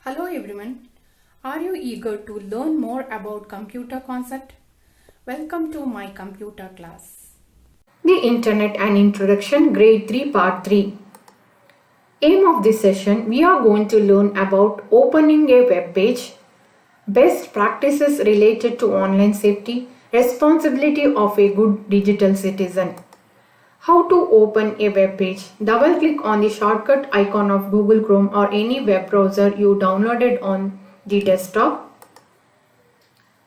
Hello everyone. Are you eager to learn more about computer concept? Welcome to my computer class. The Internet and Introduction Grade 3 Part 3. Aim of this session, we are going to learn about opening a web page, best practices related to online safety, responsibility of a good digital citizen. How to open a web page. Double click on the shortcut icon of Google Chrome or any web browser you downloaded on the desktop.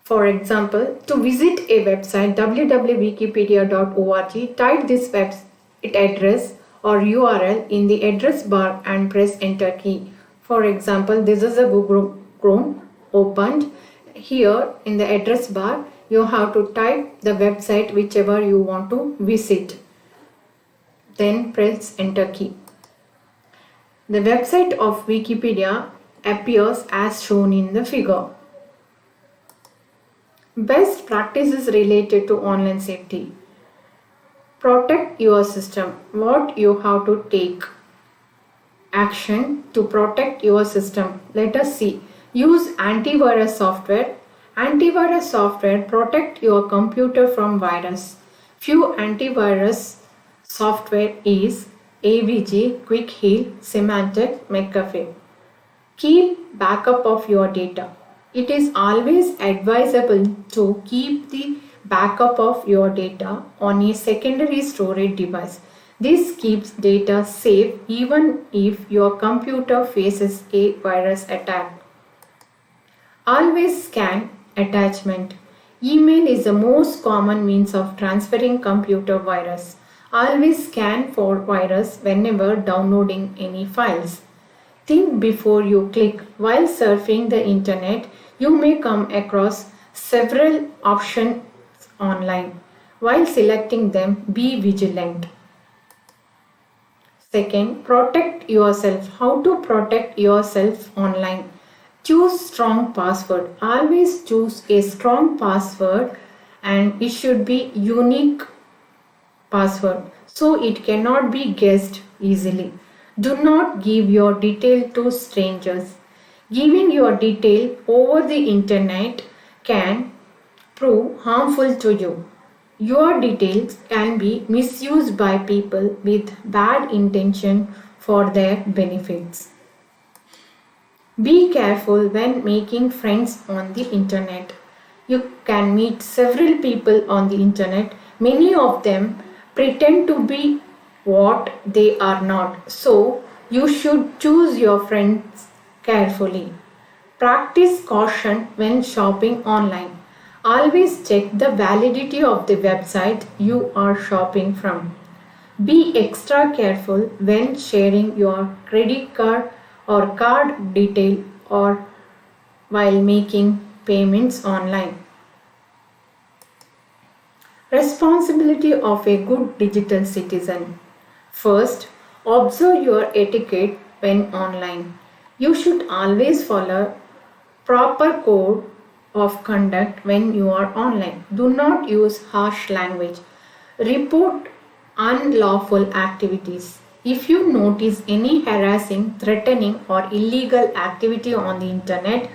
For example, to visit a website www.wikipedia.org, type this website address or URL in the address bar and press enter key. For example, this is a Google Chrome opened. Here in the address bar, you have to type the website whichever you want to visit. Then press enter key. The website of Wikipedia appears as shown in the figure. Best practices related to online safety. Protect your system. What you have to take action to protect your system. Let us see. Use antivirus software. Antivirus software protect your computer from virus. Few antivirus software is AVG, Quick Heal, Symantec, McAfee. Keep backup of your data. It is always advisable to keep the backup of your data on a secondary storage device. This keeps data safe even if your computer faces a virus attack. Always scan attachment. Email is the most common means of transferring computer virus. Always scan for virus whenever downloading any files. Think before you click. While surfing the internet, you may come across several options online. While selecting them, be vigilant. Second, protect yourself. How to protect yourself online? Choose strong password. Always choose a strong password and it should be unique password so it cannot be guessed easily. Do not give your detail to strangers. Giving your detail over the internet can prove harmful to you. Your details can be misused by people with bad intention for their benefits. Be careful when making friends on the internet. You can meet several people on the internet. Many of them pretend to be what they are not. So, you should choose your friends carefully. Practice caution when shopping online. Always check the validity of the website you are shopping from. Be extra careful when sharing your credit card or card detail or while making payments online. Responsibility of a good digital citizen. First, observe your etiquette when online. You should always follow proper code of conduct when you are online. Do not use harsh language. Report unlawful activities. If you notice any harassing, threatening or illegal activity on the internet,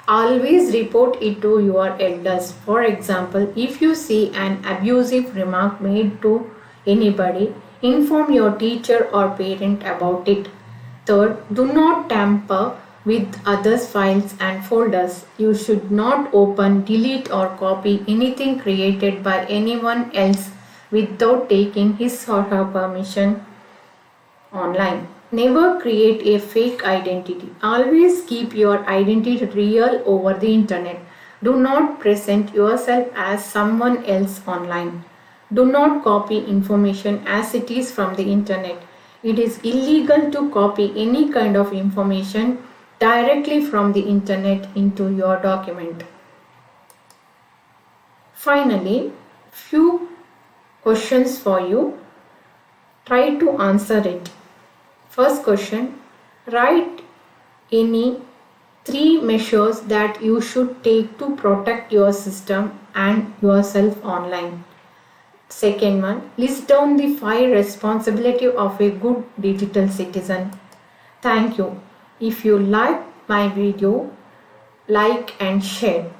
always report it to your elders. For example, if you see an abusive remark made to anybody, inform your teacher or parent about it. Third, do not tamper with others' files and folders. You should not open, delete or copy anything created by anyone else without taking his or her permission online. Never create a fake identity. Always keep your identity real over the internet. Do not present yourself as someone else online. Do not copy information as it is from the internet. It is illegal to copy any kind of information directly from the internet into your document. Finally, few questions for you. Try to answer it. First question, write any 3 measures that you should take to protect your system and yourself online. Second one, list down the 5 responsibilities of a good digital citizen. Thank you. If you like my video, like and share.